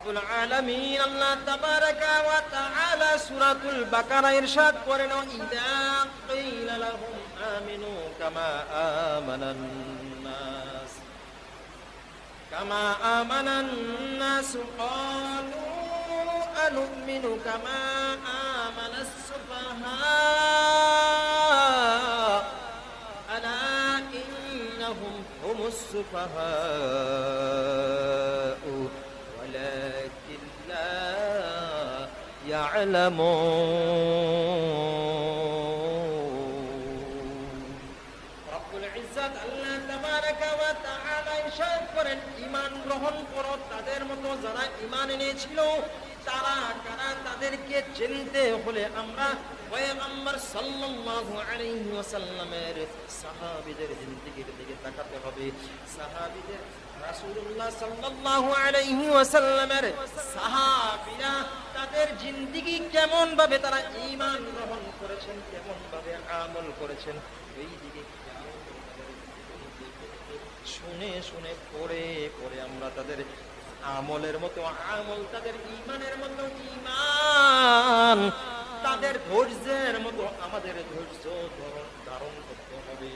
রব্বুল আলামিন আল্লাহ তাবারাকা ওয়া তাআলা সূরাতুল বাকারা ইরশাদ করেন, ইযা কিলা লাহুম আমিনু কামা আমানান নাস ক্বালু আনুমিনু কামা আমানাস সুফাহা আলা ইন্নাহুম হুমুস সুফাহা ওয়ালাকিন লা ইয়ালামুন। রব্বুল ইজ্জত আল্লাহ তাবারাকা ওয়া তাআলা ইরশাদ করেন, ঈমান গ্রহণ করো তাদের মতো যারা ঈমান এনেছিল। তারা কারা? তাদেরকে চিনতে হলে আমরা পয়গম্বর সাল্লাল্লাহু আলাইহি ওয়াসাল্লামের সাহাবীদের জিন্দেগির দিকে তাকাতে হবে। সাহাবীদের রাসূলুল্লাহ সাল্লাল্লাহু আলাইহি ওয়াসাল্লামের সাহাবীরা তাদের জিন্দেগি কেমন ভাবে তারা ঈমান গ্রহণ করেছেন, কেমন ভাবে আমল করেছেন, এই দিকে শুনে শুনে পড়ে পড়ে আমরা তাদের আমলের মতো আমল, তাদের ঈমানের মতো ঈমান, তাদের ধৈর্যের মতো আমাদের ধৈর্য ধারণ করতে হবে।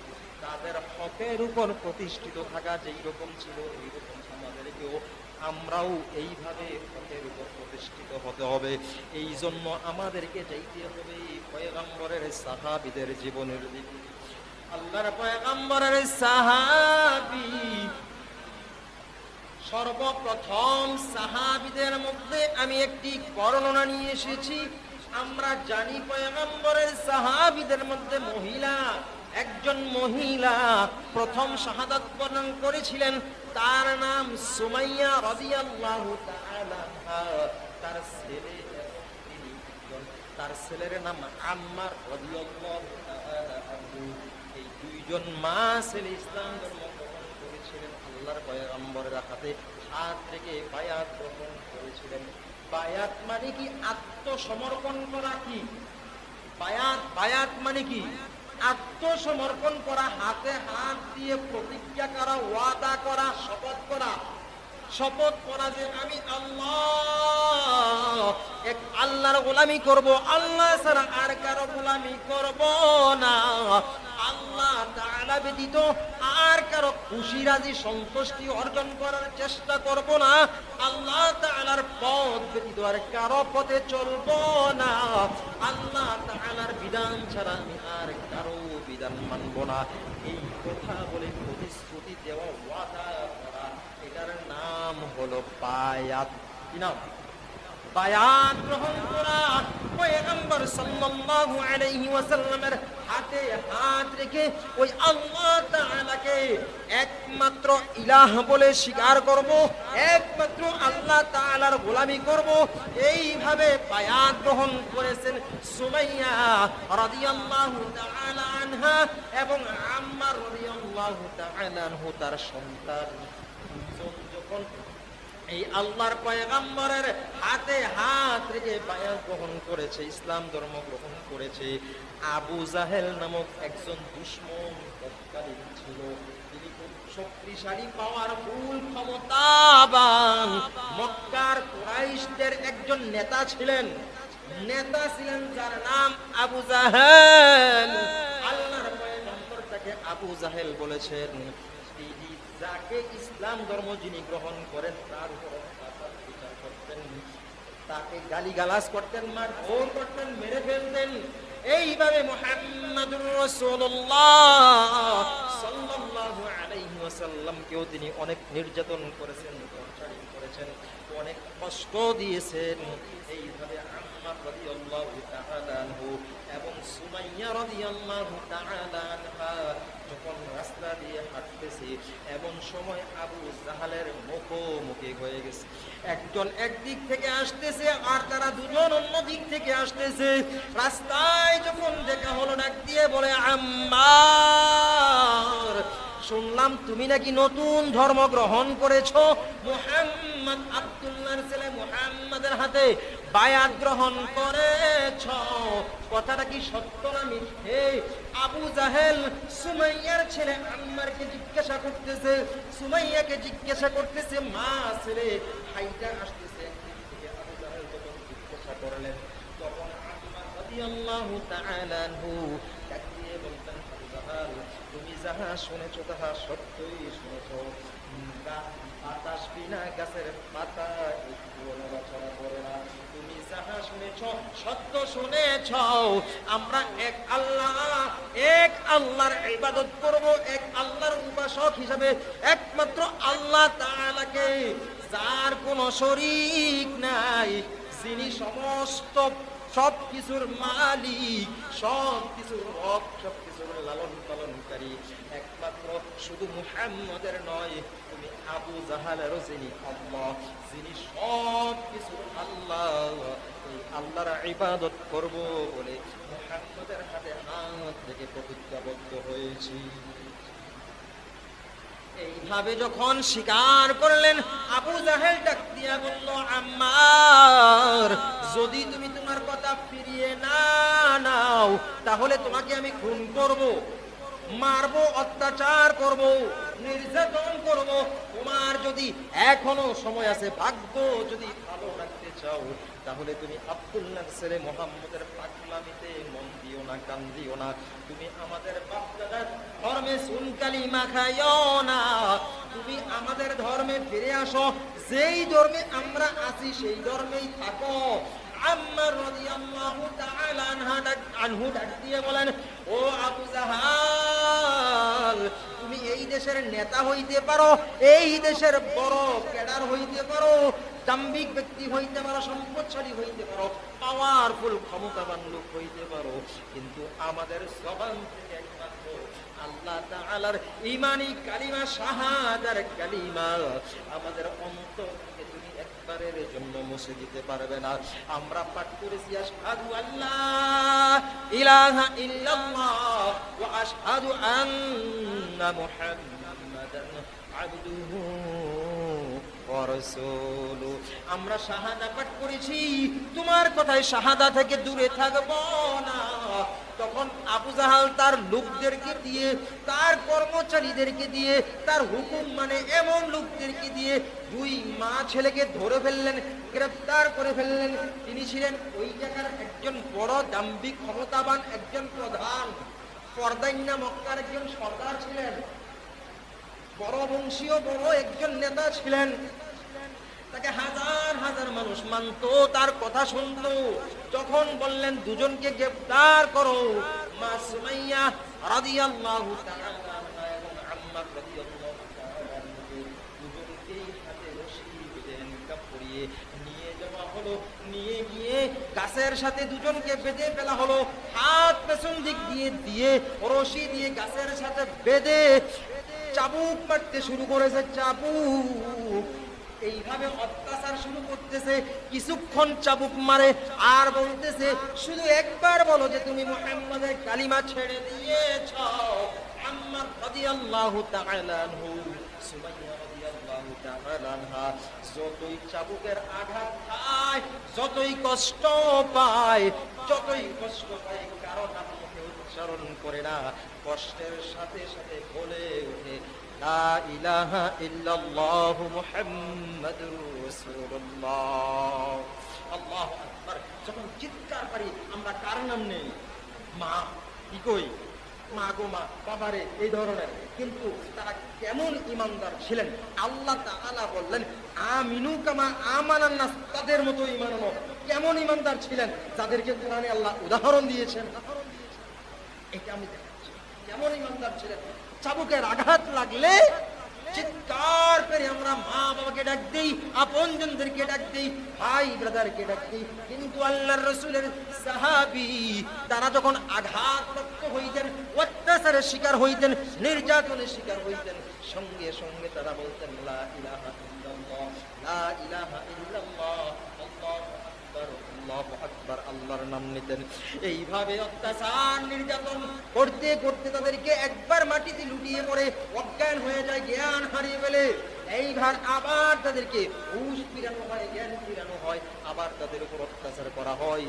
তাদের হকের উপর প্রতিষ্ঠিত থাকা যেই রকম ছিল এইরকম আমাদেরকেও আমরাও এইভাবে হকের উপর প্রতিষ্ঠিত হতে হবে। এই জন্য আমাদেরকে যাইতে হবে পয়গম্বরের সাহাবীদের জীবনের দিকে। আল্লাহর পয়গম্বরের সাহাবী সর্বপ্রথম সাহাবীদের মধ্যে আমি একটি বর্ণনা নিয়ে এসেছি। আমরা জানি পয়গম্বরের সাহাবীদের মধ্যে একজন মহিলা প্রথম শাহাদাত বরণ করেছিলেন। তার নাম সুমাইয়া রাদিয়াল্লাহু তাআলা। তার ছেলের নাম আম্মার রাদিয়াল্লাহু তাআলা। এই দুইজন মা ছেলে ইসলাম ধর্ম গ্রহণ করেছিলেন। আল্লাহর পয়গম্বরের হাতে হাত রেখে বায়াত গ্রহণ করেছিলেন। বায়াত মানে কি? আত্মসমর্পণ করা। কি বায়াত? বায়াত মানে কি? আত্মসমর্পণ করা, হাতে হাত দিয়ে প্রতিজ্ঞা করা, ওয়াদা করা, শপথ করা। শপথ করা যে আমি আল্লাহর গোলামি করব, আল্লাহ ছাড়া আর কারো গোলামি করব না, আল্লাহ তাআলা ব্যতীত আর কারো খুশি রাজি সন্তুষ্টি অর্জন করার চেষ্টা করব না, আল্লাহ তাআলার পথ ব্যতীত আর কারো পথে চলব না, আল্লাহ তাআলার বিধান ছাড়া আমি আর কারো বিধান মানব না। এই কথা বলে প্রতিশ্রুতি দেওয়া, ওয়াদা করা, এটার নাম হলো বায়াত। কি নাম? বায়াত গ্রহণ করা। পয়গম্বর সাল্লাল্লাহু আলাইহি ওয়াসাল্লামের হাতে হাত রেখে ওই আল্লাহ তাআলাকে একমাত্র ইলাহ বলে স্বীকার করব, একমাত্র আল্লাহ তাআলার গোলামি করব, এইভাবে বায়াত গ্রহণ করেছেন সুমাইয়া রাদিয়াল্লাহু তাআলা আনহা এবং আম্মার রাদিয়াল্লাহু তাআলা আনহু তার সন্তান। যখন এই আল্লাহর পয়গম্বরের হাতে হাত রেখে বায়াত গ্রহণ করেছে, ইসলাম ধর্ম গ্রহণ করেছে, আবু জাহেল নামক একজন দুশমন তৎকালীন ছিল। তিনি খুব শক্তিশালী, পাওয়ারফুল, ক্ষমতাবান মক্কার কুরাইশদের একজন নেতা ছিলেন। যার নাম আবু জাহেল। আল্লাহর পয়গম্বর তাকে আবু জাহেল বলেছেন। যাকে ইসলাম ধর্ম যিনি গ্রহণ করেন তার উপর বিচার করতেন, তাকে গালিগালাজ করতেন, মারধর করতেন, মেরে ফেলতেন। এইভাবে মুহাম্মাদুর রাসূলুল্লাহ সাল্লাল্লাহু আলাইহি ওয়াসাল্লামকেও তিনি অনেক নির্যাতন করেছেন, টর্চারিং করেছেন, অনেক কষ্ট দিয়েছেন। এইভাবে আম্মার রাদিয়াল্লাহু তাআলা আনহু এবং সুমাইয়া রাদিয়াল্লাহু তাআলা আনহা যখন রাস্তা দিয়ে হাঁটতেছে, এমন সময় আবু জাহালের মুখোমুখি হয়ে গেছে। একজন একদিক থেকে আসতেছে আর তারা দুজন অন্য দিক থেকে আসতেছে। রাস্তায় যখন দেখা হলো, ডাক দিয়ে বলে, আম্মার, শুনলাম তুমি নাকি নতুন ধর্ম গ্রহণ করেছো, মুহাম্মদ আব্দুল্লাহর ছেলে মুহাম্মাদের হাতে বায়াত গ্রহণ করেছ, কথাটা কি সত্য না মিথ্যে? আবু জাহেল সুমাইয়ার ছেলে আম্মারকে জিজ্ঞাসা করতেছে, সুমাইয়াকে জিজ্ঞাসা করতেছে, মা ছেলে হাইটা আসতেছে রাদিয়াল্লাহু তাআলা আনহু ডাক দিয়ে বলতেন, আবু জাহাল, তুমি যাহা শুনেছ তাহা সত্যই শুনেছ। বাতাস বিনা গাছের পাতা একটু নড়াচড়া করে না। তুমি যাহা শুনেছ সত্য শুনেছ। আমরা এক আল্লাহর ইবাদত করব, এক আল্লাহর উপাসক হিসাবে একমাত্র আল্লাহ তাআলাকে, যার কোনো শরীক নাই, যিনি সমস্ত সবকিছুর মালিক, সবকিছুর রব, সবকিছুর লালন পালনকারী, একমাত্র শুধু মুহাম্মদের নয়, তুমি আবু জাহালেরও যিনি আল্লাহ, যিনি সবকিছুর আল্লাহ, এই আল্লাহর ইবাদত করব বলে মুহাম্মদের হাতে হাত থেকে প্রতিজ্ঞাবদ্ধ হয়েছি। এইভাবে যখন স্বীকার করলেন, আবু জাহেল ডাক দিয়া বলল, আম্মার, যদি তুমি তোমার কথা ফিরিয়ে না নাও তাহলে তোমাকে আমি খুন করব, মারবো, অত্যাচার করব, নির্যাতন করব। তোমার যদি এখনো সময় আছে, ভাগ্য যদি ভালো রাখতে চাও, তাহলে তুমি আব্দুল্লাহর ছেলে মুহাম্মদের পাগলামিতে মন দিও না, কান দিও না। তুমি আমাদের বাপ দাদার ধর্মে সুন কালিমা খাইও না। তুমি আমাদের ধর্মে ফিরে আসো, যেই ধর্মে আমরা আছি সেই ধর্মেই থাকো। আম্মার রাদিয়াল্লাহু তাআলা আনহু ডাক দিয়ে বলেন, ও আবু জাহাল, তুমি এই দেশের নেতা হইতে পারো, এই দেশের বড় ক্যাডার হইতে পারো, দাম্ভিক ব্যক্তি হইতে পারো, সম্পদশালী হইতে পারো, পাওয়ারফুল ক্ষমতাবান লোক হইতে পারো, কিন্তু আমাদের জবান থেকে একমাত্র আল্লাহ তাআলার ঈমানি কালিমা, শাহাদার কালিমা আমাদের অন্তর থেকে তুমি একবারের জন্য মুছে দিতে পারবে না। আমরা পাঠ করেছি, আশহাদু আল্লা ইলাহা ইল্লাল্লাহ ওয়া আশহাদু আন্না মুহাম্মাদান আবদুহু ওয়া রাসূলুহু। আমরা শাহাদা পাঠ করেছি, তোমার কথায় শাহাদা থেকে দূরে থাকবো না। তখন আবু জাহাল তার লোকদেরকে দিয়ে, তার কর্মচারীদেরকে দিয়ে, তার হুকুম মানে এমন লোকদেরকে দিয়ে দুই মা ছেলেকে ধরে ফেললেন, গ্রেফতার করে ফেললেন। তিনি ছিলেন ওই জায়গার একজন বড় দাম্ভিক ক্ষমতাবান একজন প্রধান, পর্দাইন্না মক্কার একজন সর্দার ছিলেন, বড় বংশীয় বড় একজন নেতা ছিলেন। তাকে হাজার হাজার মানুষ মানত, তার কথা শুনতো। যখন বললেন দুজনকে গ্রেফতার করো, মা সুমাইয়া রাদিয়াল্লাহু তাআলা আনহা এবং আম্মার রাদিয়াল্লাহু তাআলা আনহু দুজনকেই হাতে রশি বেঁধে নিকাব পরিয়ে নিয়ে যাওয়া হলো। নিয়ে গিয়ে গাছের সাথে দুজনকে বেঁধে ফেলা হলো। হাত পেছন দিক দিয়ে দিয়ে রশি দিয়ে গাছের সাথে বেঁধে চাবুক মারতে শুরু করেছে, চাবুক। এইভাবে অত্যাচার শুরু করতেছে। কিছুক্ষণ চাবুক মারে আর বলতেছে, শুধু একবার বলো যে তুমি মুহাম্মাদের কালিমা ছেড়ে দিয়েছো। আম্মার রাদিয়াল্লাহু তাআলা আনহু, সুমাইয়া রাদিয়াল্লাহু তাআলা আনহা যতই চাবুকের আঘাত খায়, যতই কষ্ট পায়, কারণ মুখে উচ্চারণ করে না, কষ্টের সাথে সাথে বলে ওঠে, লা ইলাহা ইল্লাল্লাহ মুহাম্মাদুর রাসূলুল্লাহ। আল্লাহু আকবার। যখন চিৎকার করি আমরা কার নাম নেই? মা, কি কই, মা গো মা, বাবারে, এই ধরনের। কিন্তু তারা কেমন ইমানদার ছিলেন, আল্লাহ তাআলা বললেন, আমিনু কামা আমানান নাস, তাদের মতো ঈমান আনো। কেমন ইমানদার ছিলেন, যাদেরকে কোরআনে আল্লাহ উদাহরণ দিয়েছেন। এটা আমি দেখাচ্ছি কেমন ইমানদার ছিলেন। চাবুকের আঘাত লাগলে চিৎকার করে আমরা মা বাবাকে ডাক দেই, আপনজনদেরকে ডাক দেই, ভাই ব্রাদারকে ডাক দেই। কিন্তু আল্লাহর রাসূলের সাহাবী তারা যখন আঘাতপ্রাপ্ত হইতেন, অত্যাচারের শিকার হইতেন, নির্যাতনের শিকার হইতেন, সঙ্গে সঙ্গে তারা বলতেন, লা ইলাহা ইল্লাল্লাহ, লা ইলাহা ইল্লাল্লাহ, আল্লাহু আকবার, আল্লাহর নাম নিতেন। এইভাবে অত্যাচার নির্যাতন করতে করতে তাদেরকে একবার মাটিতে লুটিয়ে পড়ে অজ্ঞান হয়ে যায়, জ্ঞান হারিয়ে ফেলে। এইবার আবার তাদেরকে হুঁশ ফিরানো হয়, জ্ঞান ফিরানো হয়, আবার তাদের উপর অত্যাচার করা হয়।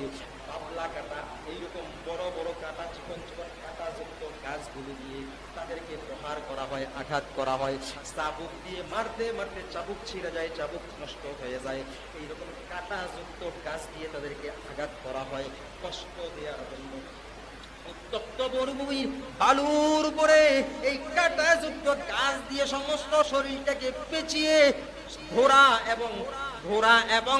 পাবলা কাটা, এইরকম বড় বড় কাটা, চিকন চিকন কাটা যুক্ত গাছগুলো দিয়ে তাদেরকে প্রহার করা হয়, আঘাত করা হয়। চাবুক দিয়ে মারতে মারতে চাবুক ছিঁড়ে যায়, চাবুক নষ্ট হয়ে যায়। এইরকম কাটা কাঁটাযুক্ত গাছ দিয়ে তাদেরকে আঘাত করা হয় কষ্ট দেওয়ার জন্য। উত্তপ্ত মরুভূমির বালুর উপরে এই কাঁটাযুক্ত গাছ দিয়ে সমস্ত শরীরটাকে পেঁচিয়ে ঘোড়া এবং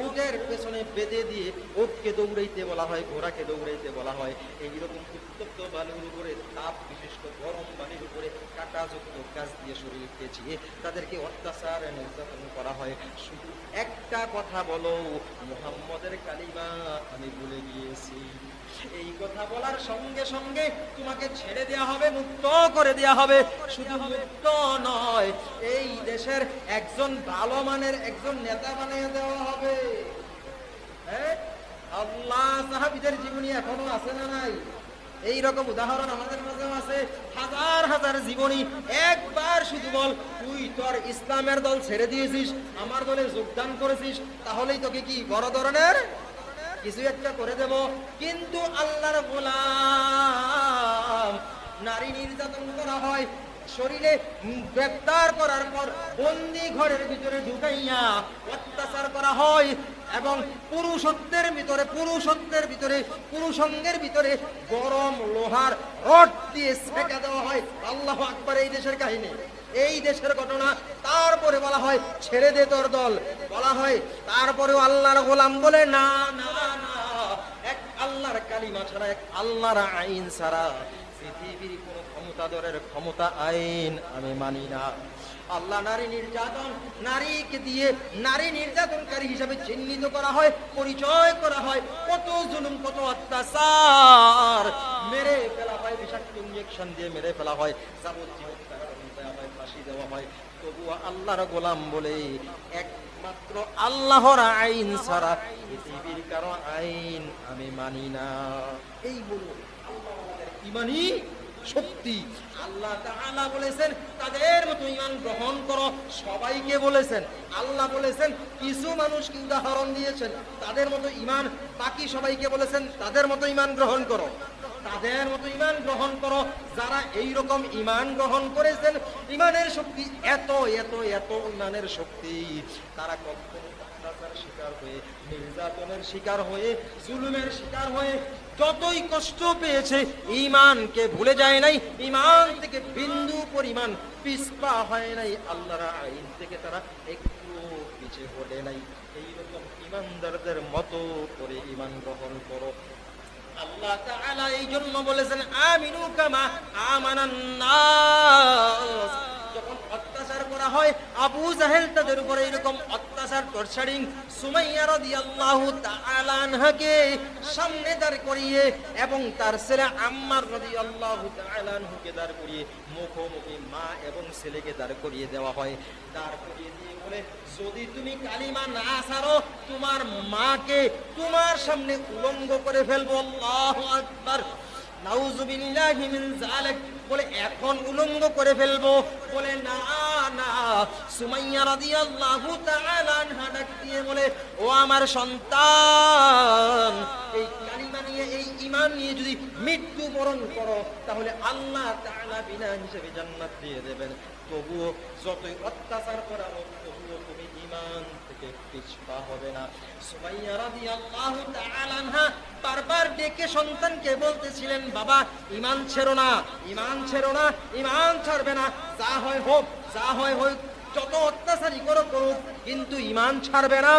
উটের পেছনে বেঁধে দিয়ে উটকে দৌড়াইতে বলা হয়, ঘোড়াকে দৌড়াইতে বলা হয়। এইরকম উত্তপ্ত বালুর উপরে তাপ বিশিষ্ট গরম বালির উপরে কাঁটাযুক্ত গাছ দিয়ে শরীর পেঁচিয়ে তাদেরকে অত্যাচার নির্যাতন করা হয়। শুধু একটা কথা বলো, মুহাম্মদের কালিমা আমি ভুলে গিয়েছি। এই কথা বলার সঙ্গে সঙ্গে তোমাকে ছেড়ে দেয়া হবে, মুক্ত করে দেয়া হবে। শুধু মুক্ত নয়, এই দেশের একজন ভালো মানের একজন নেতা বানিয়ে দেওয়া হবে। আল্লাহ, সাহাবীদের জীবনী এখনো আছে না নাই? এই রকম উদাহরণ আমাদের মাঝেও আছে, হাজার হাজার জীবনী। একবার শুধু বল, তুই তোর ইসলামের দল ছেড়ে দিয়েছিস, আমার দলে যোগদান করেছিস, তাহলেই তোকে কি বড় ধরনের কিছু একটা করে দেব। কিন্তু আল্লাহর গোলাম, নারী নির্যাতন করা হয়, শরীরে গ্রেফতার করার পর বন্দি ঘরের ভিতরে ঢুকাইয়া অত্যাচার করা হয় এবং পুরুষত্বের ভিতরে পুরুষাঙ্গের ভিতরে গরম লোহার রড দিয়ে সেঁকা দেওয়া হয়। আল্লাহু আকবার! এই দেশের কাহিনী, এই দেশের ঘটনা। তারপরে বলা হয় ছেড়ে দে তোর দল, বলা হয় তারপরেও আল্লাহর গোলাম বলে না না না, এক আল্লাহর কালিমা ছাড়া, এক আল্লাহর আইন ছাড়া পৃথিবীর কোন ক্ষমতাধরের ক্ষমতা আইন আমি মানি না। আল্লাহ নারী নির্যাতন, নারীকে দিয়ে নারী নির্যাতনকারী হিসাবে চিহ্নিত করা হয়, পরিচয় করা হয়। কত জুলুম, কত অত্যাচার, মেরে ফেলা হয়, বিষাক্ত ইনজেকশন দিয়ে মেরে ফেলা হয়, যাবজ্জীবন কারাদণ্ড দেওয়া হয়, ফাঁসি দেওয়া হয়। তবুও আল্লাহর গোলাম বলে একমাত্র আল্লাহর আইন ছাড়া পৃথিবীর কারো আইন আমি মানি না। এই হলো আল্লাহর ইমানি শক্তি। আল্লাহ তাআলা বলেছেন তাদের মতো ঈমান গ্রহণ করো, সবাইকে বলেছেন। আল্লাহ বলেছেন কিছু মানুষকে উদাহরণ দিয়েছেন তাদের মতো ঈমান, বাকি সবাইকে বলেছেন তাদের মতো ঈমান গ্রহণ করো, তাদের মতো ঈমান গ্রহণ করো। যারা এই রকম ঈমান গ্রহণ করেছেন, ঈমানের শক্তি এত এত এত ঈমানের শক্তি, তারা কখনো অত্যাচারের শিকার হয়ে, নির্যাতনের শিকার হয়ে, জুলুমের শিকার হয়ে যতই কষ্ট পেয়েছে, ঈমানকে ভুলে যায় নাই, ঈমান থেকে বিন্দু পরিমাণ পিছপা হয় নাই, আল্লাহর আইন থেকে তারা একটু পিছিয়ে হলে নাই। এইরকম ঈমানদারদের মতো করে ঈমান গ্রহণ করো। আল্লাহ তাআলা এই জন্য বলেছেন আমিনু কামা আমানান নাস। যখন অত্যাচার করা হয়, আবু জাহেল তাদের উপরে এরকম অত্যাচার টর্চারিং, সুমাইয়া রাদিয়াল্লাহু তাআলা আনহাকে সামনে দাঁড় করিয়ে এবং তার ছেলে আম্মার রাদিয়াল্লাহু তাআলা আনহুকে দাঁড় করিয়ে মুখোমুখি মা এবং ছেলেকে দাঁড় করিয়ে দেওয়া হয়। দাঁড় করিয়ে দিয়ে বলে, যদি তুমি কালিমা না ছাড়ো, তোমার মাকে তোমার সামনে উলঙ্গ করে ফেলবো। আল্লাহু আকবার, নাউযুবিল্লাহি মিন যালিক। বলে এখন উলঙ্গ করে ফেলবো? বলে না না। সুমাইয়া রাদিয়াল্লাহু তাআলা আনহা ডাক দিয়ে বলে, ও আমার সন্তান, এই কালিমা নিয়ে, এই ঈমান নিয়ে যদি মৃত্যুবরণ করো, তাহলে আল্লাহ তাআলা বিনা হিসেবে জান্নাত দিয়ে দেবেন। তবুও যতই অত্যাচার করা হোক, তবুও তুমি ঈমান থেকে পিছপা হবে না। সুমাইয়া রাদিয়াল্লাহু তাআলা আনহা বারবার ডেকে সন্তানকে বলতেছিলেন, বাবা ঈমান ছেড়ো না, ঈমান ছেড়ো না, ঈমান ছাড়বে না, যা হয় হোক, যা হয় হোক, যত অত্যাচারই করুক, কিন্তু ঈমান ছাড়বে না।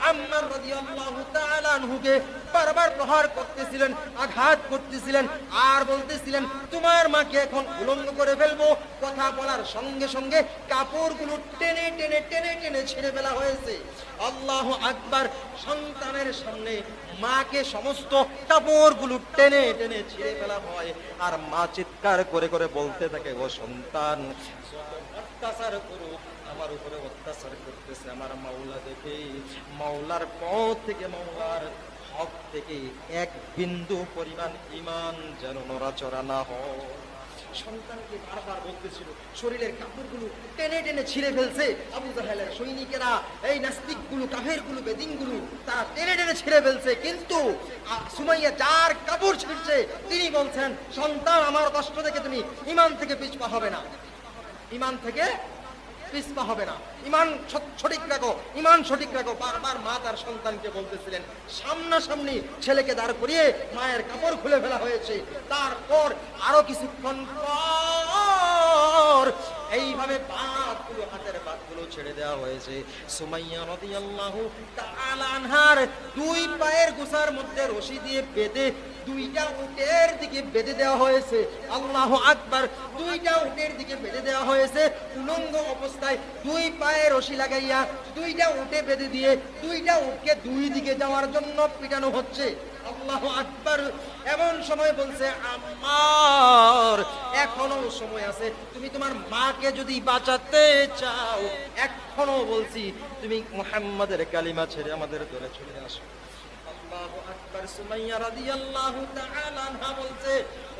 আম্মার রাদিয়াল্লাহু তাআলা আনহুকে বারবার প্রহার করতেছিলেন, আঘাত করতেছিলেন, আর বলতেছিলেন তোমার মাকে এখন উলঙ্গ করে ফেলবো। কথা বলার সঙ্গে সঙ্গে কাপড়গুলো টেনে টেনে টেনে টেনে ছিঁড়ে ফেলা হয়েছে। আল্লাহু আকবার! সন্তানের সামনে মাকে সমস্ত কাপড়গুলো টেনে টেনে ছিঁড়ে ফেলা হয়, আর মা চিৎকার করে করে বলতে থাকে, ও সন্তান, অত্যাচার করুক, আমার উপরে অত্যাচার করতেছে আমার মাওলা দেখে, মাওলার পথ থেকে, মাওলার হক থেকে এক বিন্দু পরিমাণ ঈমান যেন নড়াচড়া না হয়। সন্তানকে বারবার বলতেছিল, শরীরের কাপড়গুলো টেনে টেনে ছিঁড়ে ফেলছে আবু জাহেলের সৈনিকেরা, এই নাস্তিকগুলো, কাফেরগুলো, বেদিনগুলো, তারা টেনে টেনে ছিঁড়ে ফেলছে। কিন্তু সুমাইয়া যার কাপড় ছিঁড়ছে, তিনি বলছেন, সন্তান, আমার কষ্ট থেকে তুমি ঈমান থেকে পিছপা হবে না, ঈমান থেকে পিছপা হবে না। ইমান সঠিক রাখো, ইমান সঠিক রাখো। বারবার মা তার সন্তানকে বলতেছিলেন। সামনাসামনি ছেলেকে দাঁড় করিয়ে মায়ের কাপড় খুলে ফেলা হয়েছে। তারপর আরো কিছুক্ষণ পর এইভাবে বাতগুলো, হাতের বাতগুলো ছেড়ে দেওয়া হয়েছে। সুমাইয়া রাদিয়াল্লাহু তাআলা আনহার দুই পায়ের গোছার মধ্যে রশি দিয়ে বেঁধে দুইটা উটের দিকে বেঁধে দেওয়া হয়েছে। আল্লাহু আকবার। দুইটা উটের দিকে বেঁধে দেওয়া হয়েছে। উলঙ্গ অবস্থায় দুই পায়ে রশি লাগাইয়া দুইটা উটে বেঁধে দিয়ে দুইটা উটকে দুই দিকে যাওয়ার জন্য পিটানো হচ্ছে। আল্লাহু আকবার। এমন সময় বলছে, আম্মার এখনো সময় আছে, তুমি তোমার মাকে যদি বাঁচাতে চাও, এখনো বলছি তুমি মুহাম্মাদের কালিমা ছেড়ে আমাদের দলে চলে আসো। আল্লাহু আকবার। সুমাইয়া রাদিয়াল্লাহু তাআলা আনহা বলছে,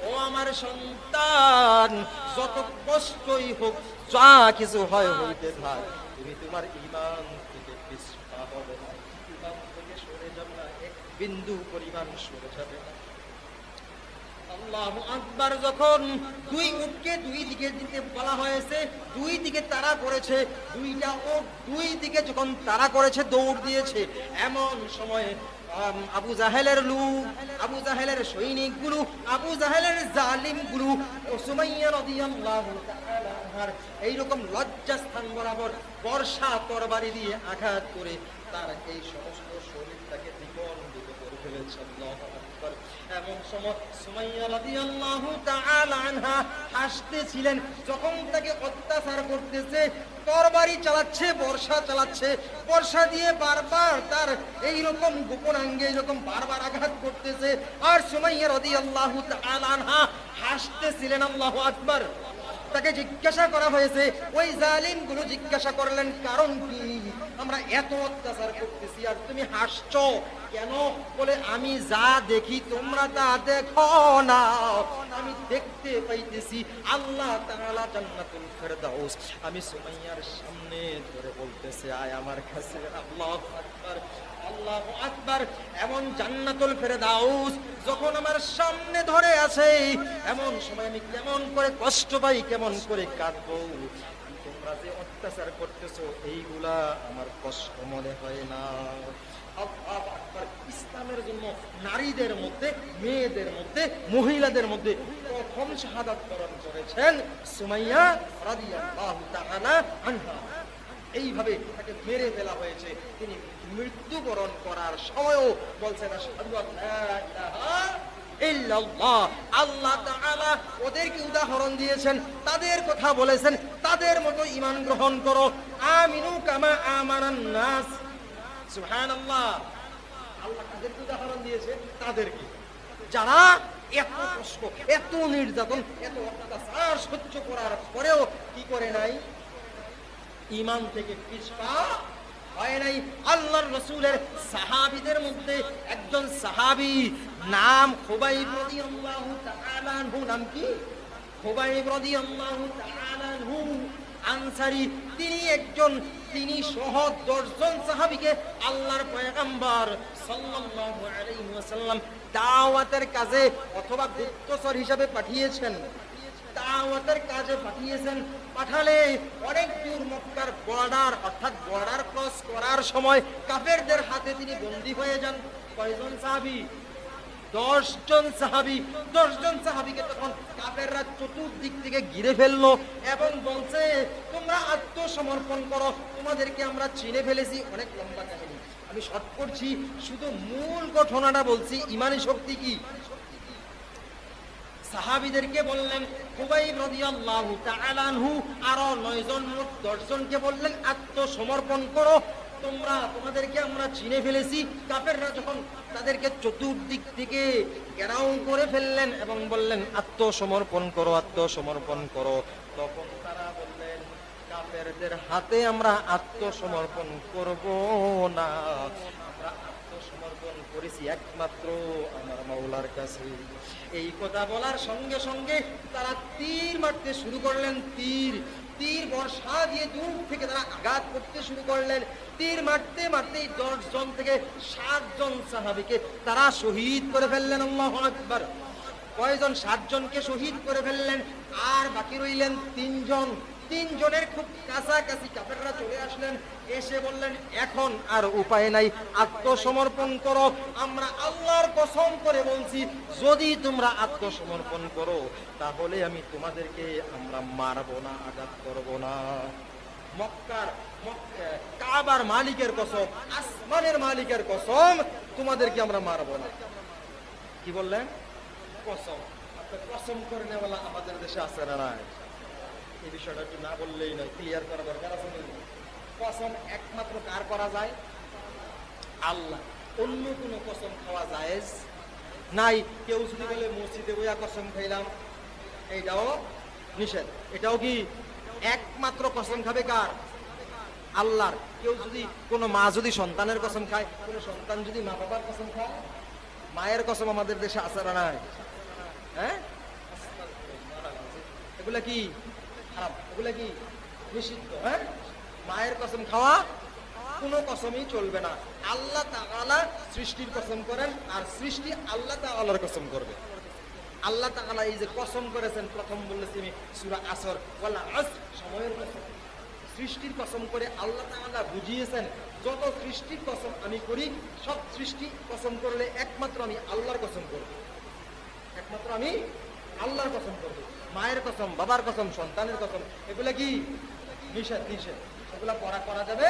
ও আমার সন্তান, যত কষ্টই হোক, যা কিছু হয় হইতে থাক, তুমি তোমার ঈমান থেকে পিছপা হবে না, ঈমান থেকে সরে যাবে না, এক বিন্দু পরিমাণ সরে যাবে না। আল্লাহু আকবার। যখন দুই উটকে দুই দিকে দিতে বলা হয়েছে, দুই দিকে তাড়া করেছে, দুইটা উট দুই দিকে যখন তাড়া করেছে, দৌড় দিয়েছে, এমন সময়ে আবু জাহেলের লোক, আবু জাহেলের সৈনিকগুলো, আবু জাহেলের জালিমগুলো সুমাইয়া রাদিয়াল্লাহু তাআলা আনহার এইরকম লজ্জাস্থান বরাবর বর্ষা তরবারি দিয়ে আঘাত করে তার এই সমস্ত শরীরটাকে দ্বিখণ্ডিত করে ফেলেছে। আল্লাহু আকবার। এমন সময় সুমাইয়া রাদিয়াল্লাহু তাআলা আনহা হাসতেছিলেন। যখন তাকে অত্যাচার করতেছে, তরবারি চালাচ্ছে, বর্ষা চালাচ্ছে, বর্ষা দিয়ে বারবার তার এইরকম গোপনাঙ্গে এইরকম বারবার আঘাত করতেছে, আর সুমাইয়া রাদিয়াল্লাহু তাআলা আনহা হাসতেছিলেন। আল্লাহু আকবার। তাকে জিজ্ঞাসা করা হয়েছে, ওই জালিমগুলো জিজ্ঞাসা করলেন, কারণ কি? আমরা এত অত্যাচার করতেছি আর তুমি হাসছো কেন? বলে, আমি যা দেখি তোমরা তা দেখো না, আমি দেখতে পাইতেছি আল্লাহ তাআলা জান্নাতুল ফেরদাউস আমি সুমাইয়ার সামনে ধরে বলতেছে, আয় আমার কাছে। আল্লাহু আকবার, আল্লাহু আকবার। এমন জান্নাতুল ফেরদাউস যখন আমার সামনে ধরে আছে, এমন সময় আমি কেমন করে কষ্ট পাই, কেমন করে কাঁদবো। তোমরা যে অত্যাচার করতেছো, এইগুলা আমার কষ্ট মনে হয় না। আল্লাহু আকবার। ইসলামের জন্য নারীদের মধ্যে, মেয়েদের মধ্যে, মহিলাদের মধ্যে প্রথম শাহাদাত বরণ করেছেন সুমাইয়া রাদিয়াল্লাহু তাআলা আনহা। এইভাবে তাকে মেরে ফেলা হয়েছে। তিনি মৃত্যুবরণ করার সময়ও বলছেন, আশহাদু আল্লা ইলাহা ইল্লাল্লাহ। আল্লাহ তাআলা ওদেরকে উদাহরণ দিয়েছেন, তাদের কথা বলেছেন, তাদের মতো ঈমান গ্রহণ করো। আমিনু কামা আমানান নাস। সুবহানাল্লাহ। আল্লাহ তাদেরকে উদাহরণ দিয়েছে, তাদেরকে যারা এত কষ্ট, এত নির্যাতন, এত অত্যাচার সহ্য করার পরেও কি করে নাই? ঈমান থেকে পিছপা হয় নাই। আল্লাহর রাসূলের সাহাবীদের মধ্যে একজন সাহাবী, নাম খুবাইব রাদিয়াল্লাহু তাআলা আনহু। নাম কি? খুবাইব রাদিয়াল্লাহু তাআলা আনহু আনসারী। তিনি সহ 10 জন সাহাবীকে আল্লাহর পয়গম্বর সাল্লাল্লাহু আলাইহি ওয়াসাল্লাম দাওয়াতের কাজে অথবা গুপ্তচর হিসেবে পাঠিয়েছেন। দাওয়াতের কাজে পাঠিয়েছেন। পাঠালে অনেক দূর মক্কার বর্ডার, অর্থাৎ বর্ডার ক্রস করার সময় কাফেরদের হাতে তিনি বন্দী হয়ে যান। কয়জন সাহাবী? 10 জন সাহাবী। 10 জন সাহাবীকে তখন কাফেররা চতুর্দিক থেকে ঘিরে ফেললো এবং বলছে, তোমরা আত্মসমর্পণ করো, তোমাদেরকে আমরা চিনে ফেলেছি। অনেক লম্বা কাহিনী, আমি শর্ট করছি, শুধু মূল ঘটনাটা বলছি। ঈমানী শক্তি কি? সাহাবীদেরকে বললেন, খুবাইব রাদিয়াল্লাহু তাআলা আনহু আরো 9 জন, মোট 10 জনকে বললেন, আত্মসমর্পণ করো, তোমাদেরকে আমরা চিনে ফেলেছি। কাফেররা যখন তাদেরকে চতুর্দিক থেকে ঘেরাও করে ফেললেন এবং বললেন, আত্মসমর্পণ করো, আত্মসমর্পণ করো, তখন তারা বললেন, কাফেরদের হাতে আমরা আত্মসমর্পণ করব না, আমরা আত্মসমর্পণ করেছি একমাত্র আমার মাওলার কাছে। এই কথা বলার সঙ্গে সঙ্গে তারা তীর মারতে শুরু করলেন। তীর বর্ষা দিয়ে দূর থেকে তারা আঘাত করতে শুরু করলেন। তীর মারতে মারতেই 10 জন থেকে 7 জন সাহাবীকে তারা শহীদ করে ফেললেন। আল্লাহু আকবার। কয়জন? 7 জনকে শহীদ করে ফেললেন। আর বাকি রইলেন 3 জন। তিনজনের খুব কাছাকাছি কাফেররা চলে আসলেন, এসে বললেন এখন আর উপায় নাই, আত্মসমর্পণ করো। আমরা আল্লাহর কসম করে বলছি যদি তোমরা আত্মসমর্পণ করো তাহলে আমি তোমাদেরকে আমরা মারবো না, আঘাত করবো না। কাবার মালিকের কসম, আসমানের মালিকের কসম, তোমাদেরকে আমরা মারবো না। কি বললেন? কসম। কসম করে নেওয়ালা আমাদের দেশে আছে না নাই? এই বিষয়টা একটু না বললেই নয়, ক্লিয়ার করা দরকার আছে। কসম একমাত্র কার করা যায়? আল্লাহ। অন্য কোনো কসম খাওয়া জায়েজ নাই। কেউ যদি বলে মসজিদে বইয়া কসম খাইলাম, এইটাও নিষেধ। এটাও কি? একমাত্র কসম খাবে কার? আল্লাহর। কেউ যদি, কোনো মা যদি সন্তানের কসম খায়, কোনো সন্তান যদি মা বাবার কসম খায়, মায়ের কসম আমাদের দেশে আছে না নাই? হ্যাঁ, এগুলা কি খারাপ, এগুলা কি নিষিদ্ধ। হ্যাঁ, মায়ের কসম খাওয়া কোনো কসমই চলবে না। আল্লাহ তাআলা সৃষ্টির কসম করেন, আর সৃষ্টি আল্লাহ তাআলার কসম করবে। আল্লাহ তাআলা এই যে কসম করেছেন, প্রথম বলেছি আমি সূরা আসর, ওয়াল আসর, সময়ের কসম। সৃষ্টির কসম করে আল্লাহ তাআলা বুঝিয়েছেন যত সৃষ্টির কসম আমি করি, সব সৃষ্টি কসম করলে একমাত্র আমি আল্লাহর কসম করব, একমাত্র আমি আল্লাহর কসম করব। মায়ের কসম, বাবার কসম, সন্তানের কসম, এগুলা কি নিষেধ, নিষেধ। এগুলা করা যাবে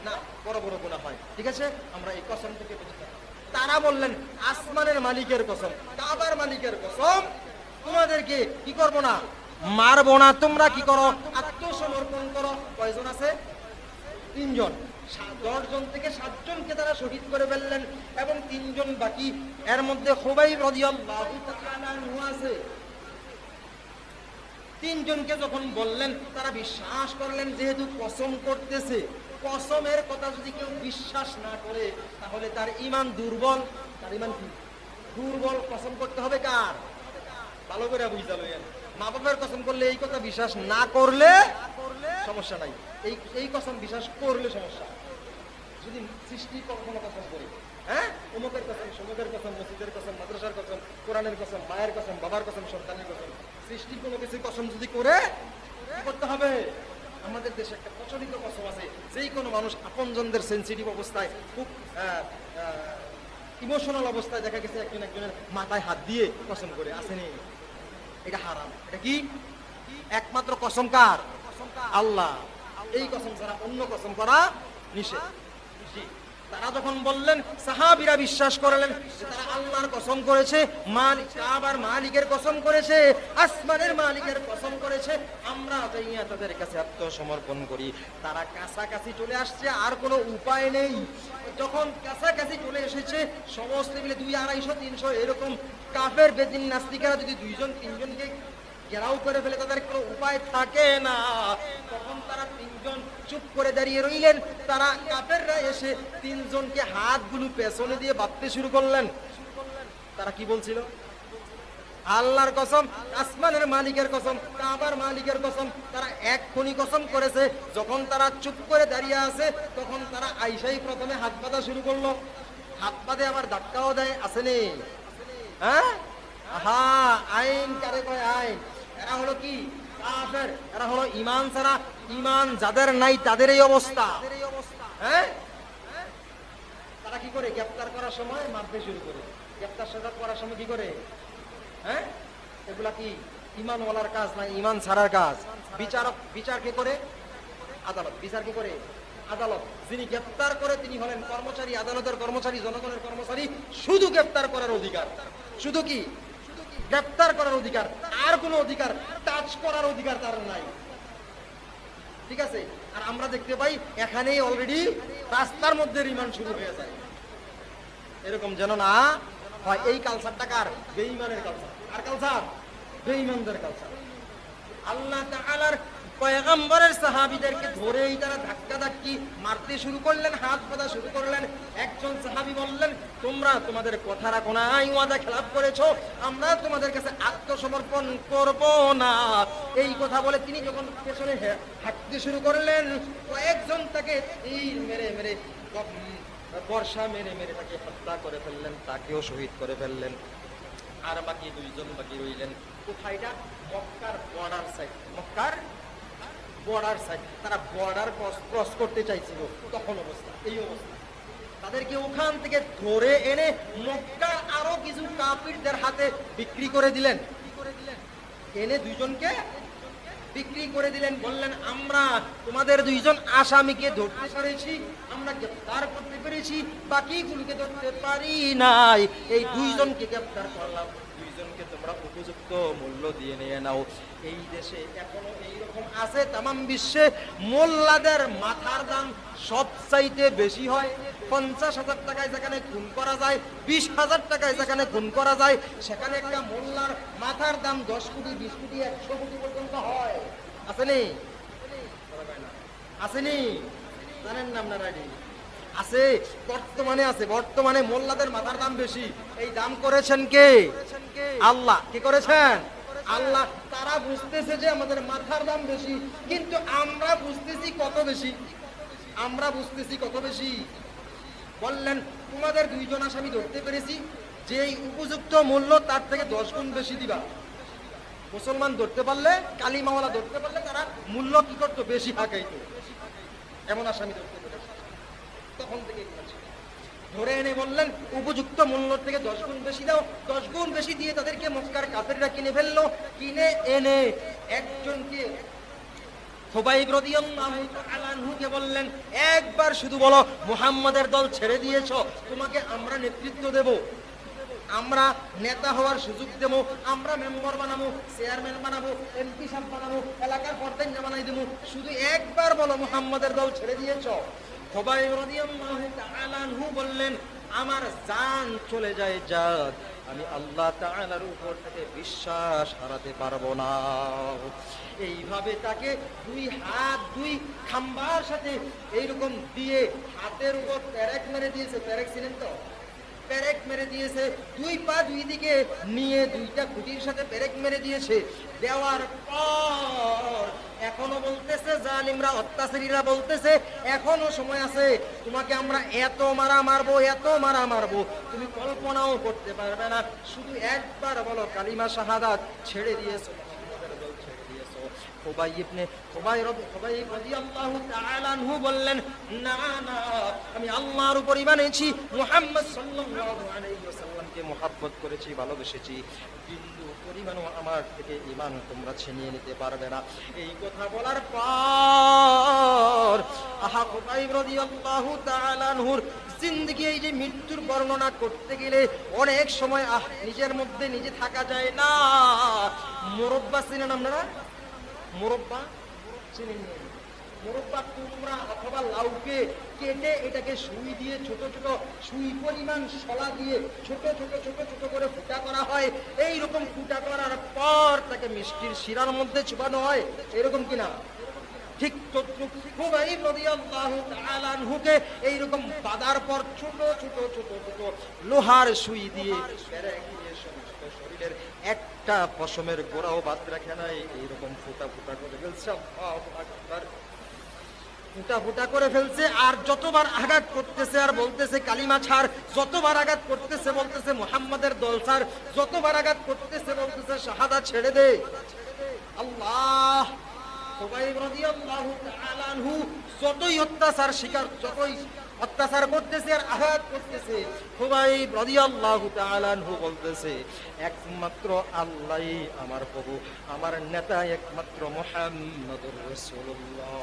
না, বড় বড় গুনাহ হয়। ঠিক আছে, আমরা এই কসম থেকে বেঁচে থাকি। তারা বললেন আসমানের মালিকের কসম, কাবার মালিকের কসম, তোমাদেরকে কি করব না, মারবো না। তোমরা কি করো? আত্মসমর্পণ করো। কয়জন আছে? তিনজন। 10 জন থেকে 7 জনকে তারা শহীদ করে ফেললেন এবং 3 জন বাকি। এর মধ্যে খুবাইব রাদিয়াল্লাহু তাআলা আনহু আছে। 3 জনকে যখন বললেন, তারা বিশ্বাস করলেন। যেহেতু কসম করতেছে, কসমের কথা যদি কেউ বিশ্বাস না করে তাহলে তার ঈমান দুর্বল। তার ঈমান কি? দুর্বল। কসম করতে হবে কার? ভালো করে বুঝা লইয়েন। মা বাবার কসম করলে এই কথা বিশ্বাস না করলে সমস্যা নাই, এই কসম বিশ্বাস করলে সমস্যা। যদি সৃষ্টি কখনো কসম করি, হ্যাঁ, অমুকের কসম, সমুকের কসম, মসজিদের কসম, মাদ্রাসার কসম, কোরআনের কসম, মায়ের কসম, বাবার কসম, সন্তানের কসম, সৃষ্টির কোনো কিছু কসম যদি করে, কি করতে হবে? আমাদের দেশে একটা প্রচলিত কসম আছে, যেই কোনো মানুষ আপনজনদের সেন্সিটিভ অবস্থায়, খুব ইমোশনাল অবস্থায় দেখা গেছে একজনের মাথায় হাত দিয়ে কসম করে, আসেনি? এটা হারাম। এটা কি? একমাত্র কসম কার? আল্লাহ। এই কসম ছাড়া অন্য কসম করা নিষেধ। তারা যখন বললেন, সাহাবীরা বিশ্বাস করলেন যে তারা আল্লাহর কসম করেছে, মালিক কাবার মালিকের কসম করেছে, আসমানের মালিকের কসম করেছে, আমরা যাইয়া তাদের কাছে আত্মসমর্পণ করি। তারা কাছাকাছি চলে আসছে, আর কোনো উপায় নেই। যখন কাছাকাছি চলে এসেছে, সমস্ত মিলে 200, 250, 300 এরকম কাফের বেদিন নাস্তিকেরা যদি 2 জন 3 জনকে ঘেরাও করে ফেলে, তাদের কোনো উপায় থাকে না। তখন তারা 3 জন চুপ করে দাঁড়িয়ে রইলেন। তারা কাফেররা এসে 3 জনকে হাতগুলো পেছনে দিয়ে বাঁধতে শুরু করলেন। তারা কি বলছিল? আল্লাহর কসম, আসমানের মালিকের কসম, কাবার মালিকের কসম, তারা এক্ষুনি কসম করেছে। যখন তারা চুপ করে দাঁড়িয়ে আছে, তখন তারা আইসাই প্রথমে হাত বাঁধা শুরু করলো। হাত বাঁধে আবার ধাক্কাও দেয়, আসেনি? হ্যাঁ, হ্যাঁ, আইন কারে কয় আইন। এরা হলো কি? কাফের। এরা হলো ঈমান ছাড়া, ঈমান যাদের নাই তাদের এই অবস্থা। হ্যাঁ, তারা কি করে? গ্রেফতার করার সময় মারতে শুরু করে। গ্রেফতার সাজা করার সময় কি করে? হ্যাঁ, এগুলা কি ঈমানওয়ালার কাজ না, ঈমান ছাড়ার কাজ। বিচার কে করে? আদালত। বিচার কে করে? আদালত। যিনি গ্রেফতার করে তিনি হলেন কর্মচারী, আদালতের কর্মচারী, জনগণের কর্মচারী। শুধু গ্রেফতার করার অধিকার, শুধু কি গ্রেফতার করার অধিকার, আর কোনো অধিকার, টাচ করার অধিকার তার নাই। ঠিক আছে? আর আমরা দেখতে পাই এখানেই অলরেডি রাস্তার মধ্যে রিমান্ড শুরু হয়ে যায়। এরকম যেন না হয়। এই কালচারটা কার? বেঈমানের কালচার। আর কালচার? বেঈমানদের কালচার। আল্লাহ তাআলার পয়গম্বরের সাহাবীদেরকে ধরেই তারা ধাক্কাধাক্কি মারতে শুরু করলেন, হাত বাঁধা শুরু করলেন। একজন সাহাবী বললেন, তোমরা তোমাদের কথা রাখো নাই, ওয়াদা খেলাপ করেছো, আমরা তোমাদের কাছে আত্মসমর্পণ করব না। এই কথা বলে তিনি যখন পেছনে হাঁটতে শুরু করলেন, কয়েকজন তাকে তীর মেরে মেরে, বর্ষা মেরে মেরে তাকে হত্যা করে ফেললেন, তাকেও শহীদ করে ফেললেন। আর বাকি 2 জন বাকি রইলেন। কোথায়টা? মক্কার বর্ডার সাইড, মক্কার বর্ডার সাইড, তারা বর্ডার ক্রস করতে চাইছিল তখন অবস্থা এই অবস্থা। তাদেরকে ওখান থেকে ধরে এনে মক্কা আরো কিছু কাফিরদের হাতে বিক্রি করে দিলেন। এনে দুইজনকে বিক্রি করে দিলেন, বললেন আমরা তোমাদের দুইজন আসামিকে ধরতে পেরেছি, আমরা গ্রেফতার করতে পেরেছি, বাকিগুলোকে ধরতে পারি নাই, এই দুইজনকে গ্রেফতার করলাম, দুইজনকে তোমরা উপযুক্ত মূল্য দিয়ে নিয়ে নাও। এই দেশে এখনো এইরকম আছে, তামাম বিশ্বে মোল্লাদের মাথার দাম সবচাইতে বেশি হয়। 50,000 টাকায় যেখানে খুন করা যায়, 20,000 টাকায় যেখানে খুন করা যায়, সেখানে একটা মোল্লার মাথার দাম 10 কোটি, 20 কোটি, 100 কোটি পর্যন্ত হয়। আসেনি? আসেনি? জানেন না আপনারা? আছে, বর্তমানে আছে। বর্তমানে মোল্লাদের মাথার দাম বেশি। এই দাম করেছেন কে? আল্লাহ। কি করেছেন? আল্লাহ। তারা বুঝতেছে যে আমাদের মাথার দাম বেশি, কিন্তু আমরা বুঝতেছি কত বেশি। আমরা বুঝতেছি কত বেশি। বললেন তোমাদের দুইজন আসামি ধরতে পেরেছি, যে উপযুক্ত মূল্য তার থেকে 10 গুণ বেশি দিবা। মুসলমান ধরতে পারলে, কালিমাওয়ালা ধরতে পারলে তারা মূল্য কি করতো? বেশি হাঁকাইতো। এমন আসামি ধরতে পেরেছি। তখন থেকে ধরে এনে বললেন উপযুক্ত মূল্য থেকে 10 গুণ বেশি দাও। 10 গুণ বেশি দিয়ে তাদেরকে মক্কার কাফেররা কিনে ফেললো। কিনে এনে একজনকে খুবাইব রাদিয়াল্লাহু তাআলা আনহুকে বললেন একবার শুধু বলো মুহাম্মাদের দল ছেড়ে দিয়েছো, তোমাকে আমরা নেতৃত্ব দেব, আমরা নেতা হওয়ার সুযোগ দেব, আমরা মেম্বার বানাবো, চেয়ারম্যান বানাবো, এমপি সাহেব বানাবো, এলাকার পর্দায় বানাই দেবো, শুধু একবার বলো মুহাম্মাদের দল ছেড়ে দিয়েছো। খুবাইব রাদিয়াল্লাহু তাআলা আনহু বললেন আমার জান চলে যায় যাক, আমি আল্লাহ তাআলার উপর থেকে বিশ্বাস হারাতে পারবো না। এইভাবে তাকে দুই হাত দুই খাম্বার সাথে এইরকম দিয়ে হাতের উপর পেরেক মেরে দিয়েছে। পেরেক ছিলেন তো? পেরেক মেরে দিয়েছে। দুই পা দুই দিকে নিয়ে দুইটা খুঁটির সাথে পেরেক মেরে দিয়েছে। দেওয়ার পর এখনো বলতেছে জালিমরা, অত্যাচারীরা বলতেছে এখনো সময় আছে, তোমাকে আমরা এত মারা মারবো, এত মারা মারবো, তুমি কল্পনাও করতে পারবে না। শুধু একবার বলো কালিমা শাহাদাত, ছেড়ে দিয়েছো। খুবাইব রাদিয়াল্লাহু তাআলা আনহু বললেন না না, আমি আল্লাহর উপর ঈমান এনেছি, মুহাম্মদ সাল্লাল্লাহু আলাইহি ওয়াসাল্লামকে মুহাব্বত করেছি, ভালোবেসেছি, বিন্দু পরিমাণও আমার থেকে ঈমান তোমরা ছিনিয়ে নিতে পারবে না। এই কথা বলার পর খুবাইব রাদিয়াল্লাহু তাআলা আনহুর জিন্দেগি, এই যে মৃত্যুর বর্ণনা করতে গেলে অনেক সময় নিজের মধ্যে নিজে থাকা যায় না। মুরব্বা চিনেন আপনারা? মুরব্বা চিনেন? মুরব্বা কুমড়া অথবা লাউকে কেটে এটাকে সুই দিয়ে ছোট ছোট সুই পরিমাণ শলা দিয়ে ছোট ছোট ছোট ছোট করে ফুটা করা হয়। এইরকম ফুটা করার পর তাকে মিষ্টির শিরার মধ্যে চুবানো হয়, এরকম কিনা? ঠিক খুবাইব রাদিয়াল্লাহু তাআলা আনহুকে এইরকম বাঁধার পর ছোট ছোট ছোট ছোট লোহার সুই দিয়ে সমস্ত শরীরের একটা পশমের গোড়াও বাদ রাখে নাই, এইরকম ফুটা ফুটা করে ফেলছে। ফুটা ফুটা করে ফেলছে। আর যতবার আঘাত করতেছে আর বলতেছে কালিমা ছাড়, যতবার আঘাত করতেছে বলতেছে মুহাম্মাদের দল ছাড়, যতবার আঘাত করতেছে বলতেছে শাহাদাত ছেড়ে দে। আল্লাহ! খুবাইব রাদিয়াল্লাহু তাআলা আনহু যতই অত্যাচার শিকার, যতই অত্যাচার করতেছে আর আঘাত করতেছে, খুবাইব রাদিয়াল্লাহু তাআলা আনহু বলতেছে একমাত্র আল্লাহই আমার প্রভু, আমার নেতা একমাত্র মুহাম্মদুর রাসূলুল্লাহ।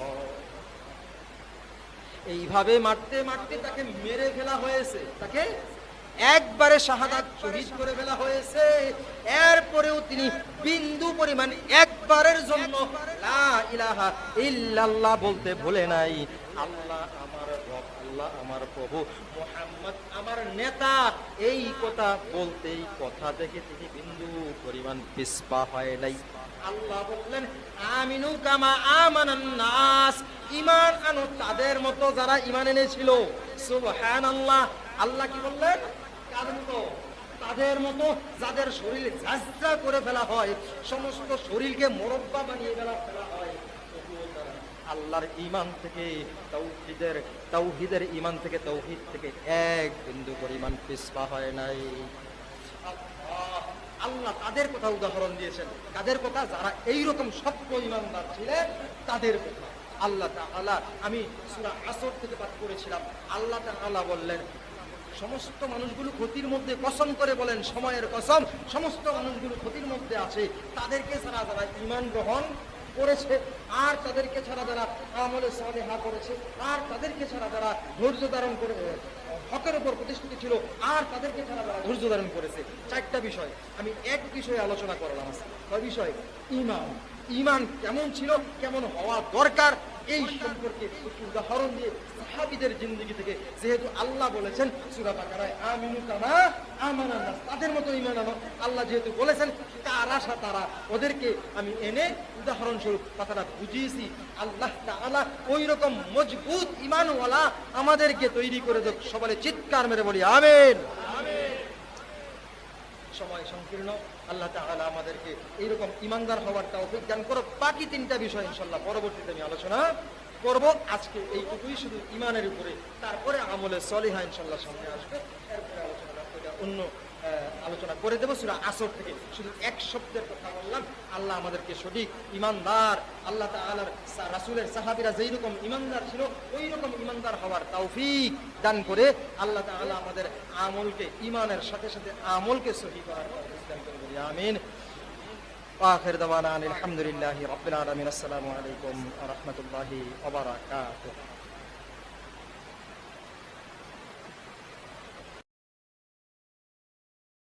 এইভাবে মারতে মারতে তাকে মেরে ফেলা হয়েছে, তাকে একবারে শাহাদাত শহীদ করে ফেলা হয়েছে। এরপরেও তিনি বিন্দু পরিমাণ একবারের জন্য লা ইলাহা ইল্লাল্লাহ বলতে ভুলে নাই। আল্লাহ আমার রব, আল্লাহ আমার প্রভু, মুহাম্মদ আমার নেতা, এই কথা বলতে, এই কথা থেকে তিনি বিন্দু পরিমাণ পিছপা হয় নাই। আল্লাহ বললেন আমিনু কামা আমানান নাস, ঈমান আনো তাদের মতো যারা ঈমান এনেছিল। সুবহানাল্লাহ! আল্লাহ কি বললেন? তাদের মতো যাদের শরীর ঝাঁঝরা করে ফেলা হয়, সমস্ত শরীরকে মোরব্বা বানিয়ে ফেলা হয়, আল্লাহর ঈমান থেকে, তাওহীদের ঈমান থেকে, তাওহীদ থেকে এক বিন্দু পরিমাণ পিছপা হয় নাই। আল্লাহ তাদের কথা উদাহরণ দিয়েছেন। কাদের কথা? যারা এইরকম সত্য ঈমানদার ছিলেন তাদের কথা। আল্লাহ তাআলা, আমি সূরা আসর থেকে পাঠ করেছিলাম, আল্লাহ তাআলা বললেন সমস্ত মানুষগুলো ক্ষতির মধ্যে, কসম করে বলেন সময়ের কসম, সমস্ত মানুষগুলো ক্ষতির মধ্যে আছে তাদেরকে ছাড়া যারা ঈমান গ্রহণ করেছে, আর তাদেরকে ছাড়া যারা আমলে সালেহা করেছে, আর তাদেরকে ছাড়া যারা ধৈর্য ধারণ করে হকের উপর প্রতিষ্ঠিত ছিল, আর তাদেরকে ছাড়া যারা ধৈর্য ধারণ করেছে। চারটা বিষয় আমি এক বিষয়ে আলোচনা করলাম। কয় বিষয়? ঈমান। ঈমান কেমন ছিল, কেমন হওয়া দরকার, এই সম্পর্কে উদাহরণ দিয়ে সাহাবীদের জিন্দেগি থেকে, যেহেতু আল্লাহ বলেছেন সূরা বাকারায় আমিনু কামা আমানান নাস, তাদের মতো ঈমান আনো, আল্লাহ যেহেতু বলেছেন তারা ওদেরকে আমি এনে উদাহরণস্বরূপ কথাটা বুঝিয়েছি। আল্লাহ তাআলা ওই রকম মজবুত ঈমানওয়ালা আমাদেরকে তৈরি করে দেখ। সবাই চিৎকার মেরে বলি আমিন। সময় সংকীর্ণ, আল্লাহ তাআলা আমাদেরকে এইরকম ঈমানদার হওয়ার তৌফিক দান করুক। বাকি তিনটা বিষয় ইনশাআল্লাহ পরবর্তীতে আমি আলোচনা করব। আজকে এইটুকুই শুধু ঈমানের উপরে, তারপরে আমলে সলিহা ইনশাআল্লাহ সামনে আসবে, এরপরে অন্য আলোচনা করে দেব সূরা আসর থেকে। শুধু এক শব্দের কথা বললাম, আল্লাহ আমাদেরকে সঠিক ঈমানদার, আল্লাহ তাআলার রাসূলের সাহাবীরা যেই রকম ঈমানদার ছিল ওই রকম ঈমানদার হওয়ার তৌফিক দান করে আল্লাহ তাআলা আমাদের আমলকে, ঈমানের সাথে সাথে আমলকে সহিহ করার তৌফিক দান করে বলি আমিন। আখির দাওয়ানা আলহামদুলিল্লাহি রাব্বিল আলামিন। আসসালামু আলাইকুম ওয়া রাহমাতুল্লাহি ওয়া বারাকাতুহু।